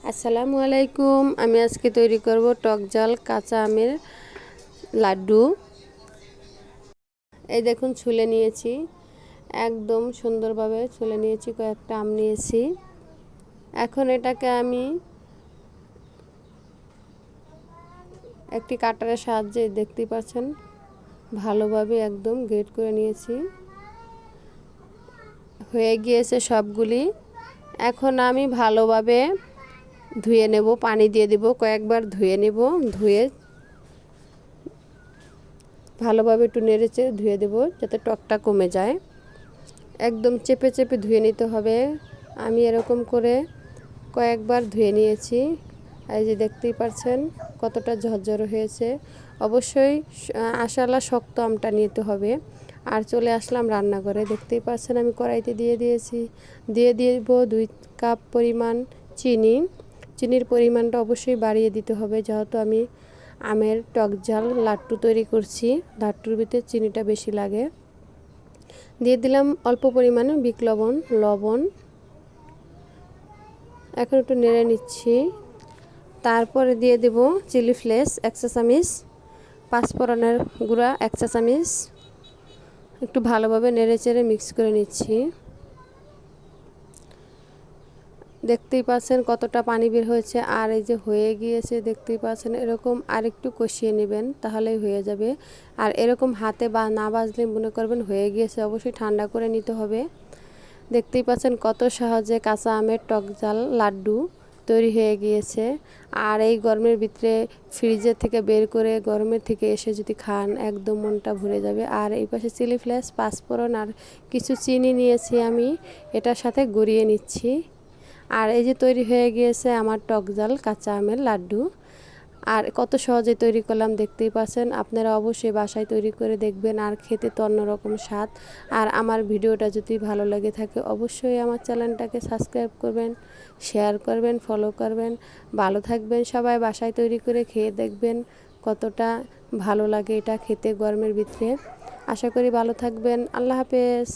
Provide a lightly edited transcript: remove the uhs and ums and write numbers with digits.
আসসালামু আলাইকুম। আমি আজকে তৈরি করব টক ঝাল কাঁচা আমের লাড্ডু। এই দেখুন ছুলে নিয়েছি, একদম সুন্দরভাবে ছুলে নিয়েছি, কয়েকটা আম নিয়েছি। এখন এটাকে আমি একটি কাটারের সাহায্যে দেখতেই পাচ্ছেন ভালোভাবে একদম গ্রেট করে নিয়েছি। হয়ে গিয়েছে সবগুলি। এখন আমি ভালোভাবে ধুয়ে নেব, পানি দিয়ে দেব, কয়েকবার ধুয়ে নেব। ধুয়ে ভালোভাবে একটু নেড়েচেড়ে ধুয়ে দেব যাতে টকটা কমে যায়। একদম চেপে চেপে ধুয়ে নিতে হবে। আমি এরকম করে কয়েকবার ধুয়ে নিয়েছি। এই যে দেখতেই পাচ্ছেন কতটা ঝরঝরে হয়েছে। অবশ্যই আশালা শক্ত আমটা নিতে হবে। আর চলে আসলাম রান্নাঘরে, দেখতেই পাচ্ছেন আমি কড়াইতে দিয়ে দিয়েছি। দিয়ে দিব 2 কাপ পরিমাণ চিনি। চিনির পরিমাণটা অবশ্যই বাড়িয়ে দিতে হবে, যেহেতু আমি আমের টক ঝাল লাড্ডু তৈরি করছি। লাড্ডুর ভিতরে চিনিটা বেশি লাগে। দিয়ে দিলাম অল্প পরিমাণে বিট লবণ। এখন একটু নেড়ে নিচ্ছি। তারপরে দিয়ে দেব চিলি ফ্লেক্স 1 চা চামচ, পাঁচফোড়নের গুঁড়া 1 চা চামচ। একটু ভালোভাবে নেড়ে চেড়ে মিক্স করে নিচ্ছি। দেখতেই পাচ্ছেন কতটা পানি বের হয়েছে, আর এই যে হয়ে গিয়েছে দেখতেই পাচ্ছেন। এরকম আরেকটু কষিয়ে নেবেন, তাহলেই হয়ে যাবে। আর এরকম হাতে বা না বাজলে মনে করবেন হয়ে গিয়েছে, অবশ্যই ঠান্ডা করে নিতে হবে। দেখতেই পাচ্ছেন কত সহজে কাঁচা আমের টক ঝাল লাড্ডু তৈরি হয়ে গিয়েছে। আর এই গরমের ভিতরে ফ্রিজের থেকে বের করে গরমের থেকে এসে যদি খান, একদম মনটা ভরে যাবে। আর এই পাশে চিলি ফ্লেক্স, পাঁচফোড়ন আর কিছু চিনি নিয়েছি আমি, এটার সাথে গড়িয়ে নিচ্ছি। আর এই যে তৈরি হয়ে গিয়েছে আমার টক ঝাল কাঁচা আমের লাড্ডু। আর কত সহজে তৈরি করলাম দেখতেই পাচ্ছেন। আপনারা অবশ্যই বাসায় তৈরি করে দেখবেন, আর খেতে তো অন্যরকম স্বাদ। আর আমার ভিডিওটা যদি ভালো লেগে থাকে অবশ্যই আমার চ্যানেলটাকে সাবস্ক্রাইব করবেন, শেয়ার করবেন, ফলো করবেন। ভালো থাকবেন সবাই, বাসায় তৈরি করে খেয়ে দেখবেন কতটা ভালো লাগে এটা খেতে গরমের ভিতরে। আশা করি ভালো থাকবেন। আল্লাহ হাফেজ।